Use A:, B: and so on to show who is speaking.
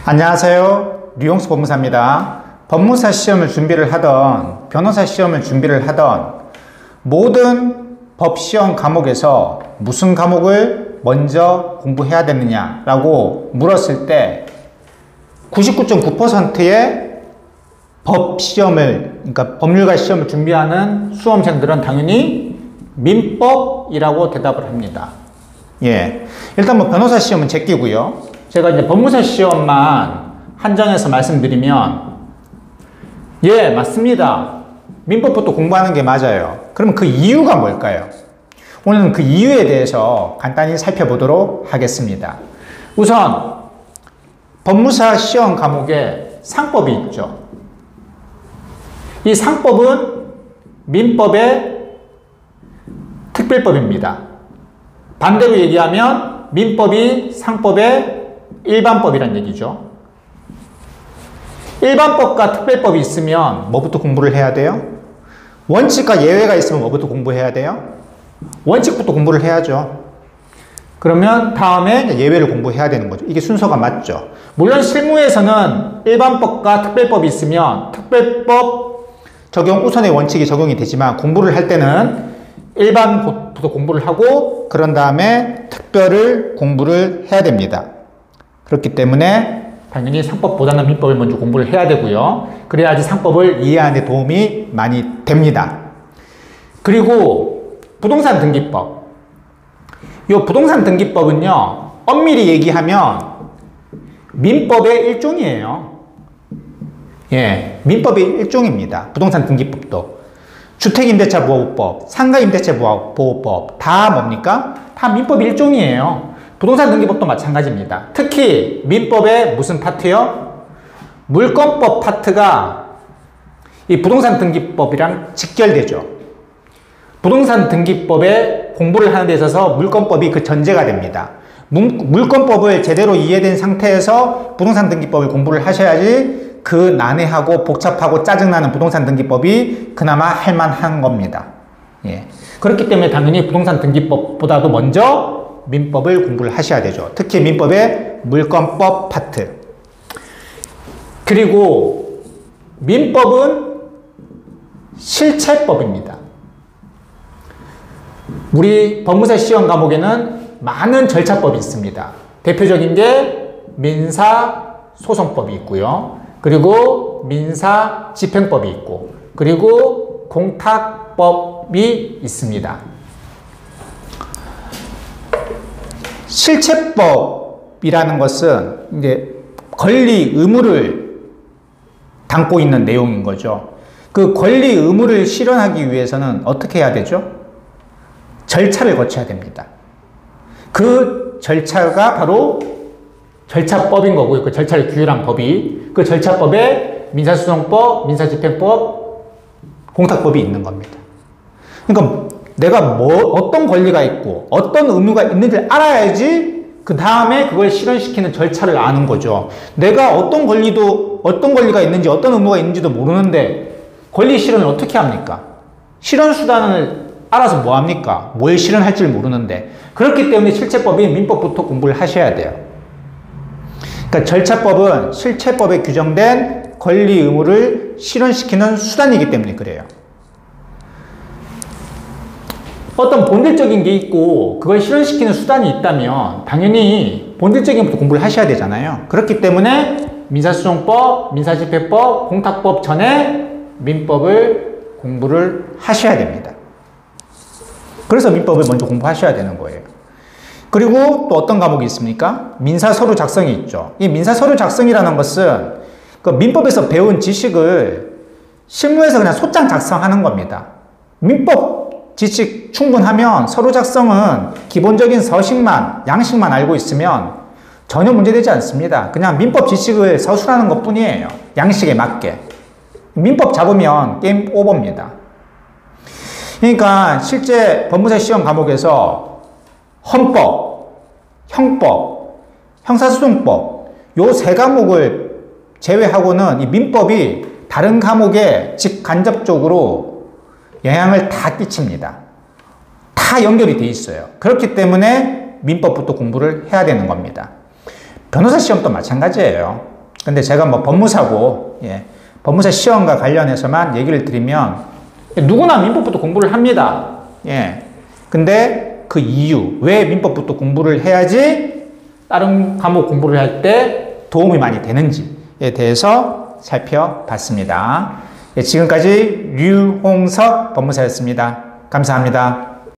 A: 안녕하세요. 류용수 법무사입니다. 법무사 시험을 준비를 하던 변호사 시험을 준비를 하던 모든 법시험 과목에서 무슨 과목을 먼저 공부해야 되느냐 라고 물었을 때 99.9%의 그러니까 법률가 시험을 준비하는 수험생들은 당연히 민법이라고 대답을 합니다. 일단 변호사 시험은 제끼고요. 제가 이제 법무사 시험만 한정해서 말씀드리면 맞습니다. 민법부터 공부하는 게 맞아요. 그러면 그 이유가 뭘까요? 오늘은 그 이유에 대해서 간단히 살펴보도록 하겠습니다. 우선 법무사 시험 과목에 상법이 있죠. 이 상법은 민법의 특별법입니다. 반대로 얘기하면 민법이 상법의 일반법이란 얘기죠. 일반법과 특별법이 있으면 뭐부터 공부를 해야 돼요? 원칙과 예외가 있으면 뭐부터 공부해야 돼요? 원칙부터 공부를 해야죠. 그러면 다음에 예외를 공부해야 되는 거죠. 이게 순서가 맞죠. 물론 실무에서는 일반법과 특별법이 있으면 특별법 적용 우선의 원칙이 적용이 되지만 공부를 할 때는 일반부터 공부를 하고 그런 다음에 특별을 공부를 해야 됩니다. 그렇기 때문에 당연히 상법보다는 민법을 먼저 공부를 해야 되고요. 그래야지 상법을 이해하는 데 도움이 많이 됩니다. 그리고 부동산 등기법. 이 부동산 등기법은요, 엄밀히 얘기하면 민법의 일종이에요. 민법의 일종입니다. 부동산 등기법도. 주택임대차보호법, 상가임대차보호법 다 뭡니까? 다 민법 일종이에요. 부동산 등기법도 마찬가지입니다. 특히 민법의 무슨 파트요? 물권법 파트가 이 부동산 등기법이랑 직결되죠. 부동산 등기법에 공부를 하는 데 있어서 물권법이 그 전제가 됩니다. 물권법을 제대로 이해된 상태에서 부동산 등기법을 공부를 하셔야지 그 난해하고 복잡하고 짜증나는 부동산 등기법이 그나마 할만한 겁니다. 그렇기 때문에 당연히 부동산 등기법보다도 먼저 민법을 공부를 하셔야 되죠. 특히 민법의 물권법 파트. 그리고 민법은 실체법입니다. 우리 법무사 시험 과목에는 많은 절차법이 있습니다. 대표적인 게 민사소송법이 있고요. 그리고 민사집행법이 있고, 그리고 공탁법이 있습니다. 실체법이라는 것은 이제 권리 의무를 담고 있는 내용인 거죠. 그 권리 의무를 실현하기 위해서는 어떻게 해야 되죠? 절차를 거쳐야 됩니다. 그 절차가 바로 절차법인 거고요. 그 절차를 규율한 법이, 그 절차법에 민사소송법, 민사집행법, 공탁법이 있는 겁니다. 그러니까 내가 어떤 권리가 있고 어떤 의무가 있는지를 알아야지 그 다음에 그걸 실현시키는 절차를 아는 거죠. 내가 어떤 권리가 있는지 어떤 의무가 있는지도 모르는데 권리 실현을 어떻게 합니까? 실현 수단을 알아서 뭐 합니까? 뭘 실현할지 모르는데. 그렇기 때문에 실체법인 민법부터 공부를 하셔야 돼요. 그러니까 절차법은 실체법에 규정된 권리 의무를 실현시키는 수단이기 때문에 그래요. 어떤 본질적인 게 있고 그걸 실현시키는 수단이 있다면 당연히 본질적인 것부터 공부를 하셔야 되잖아요. 그렇기 때문에 민사소송법, 민사집행법, 공탁법 전에 민법을 공부를 하셔야 됩니다. 그래서 민법을 먼저 공부하셔야 되는 거예요. 그리고 또 어떤 과목이 있습니까? 민사서류 작성이 있죠. 이 민사서류 작성이라는 것은 그 민법에서 배운 지식을 실무에서 그냥 소장 작성하는 겁니다. 민법 지식 충분하면 서류 작성은 기본적인 서식만, 양식만 알고 있으면 전혀 문제되지 않습니다. 그냥 민법 지식을 서술하는 것 뿐이에요. 양식에 맞게. 민법 잡으면 게임 오버입니다. 그러니까 실제 법무사 시험 과목에서 헌법, 형법, 형사소송법 요 세 과목을 제외하고는 이 민법이 다른 과목에 직간접적으로 영향을 다 끼칩니다. 다 연결이 돼 있어요. 그렇기 때문에 민법부터 공부를 해야 되는 겁니다. 변호사 시험도 마찬가지예요. 근데 제가 뭐 법무사고, 예, 법무사 시험과 관련해서만 얘기를 드리면 누구나 민법부터 공부를 합니다. 예. 근데 그 이유, 왜 민법부터 공부를 해야지 다른 과목 공부를 할 때 도움이 많이 되는지에 대해서 살펴봤습니다. 예, 지금까지 류홍석 법무사였습니다. 감사합니다.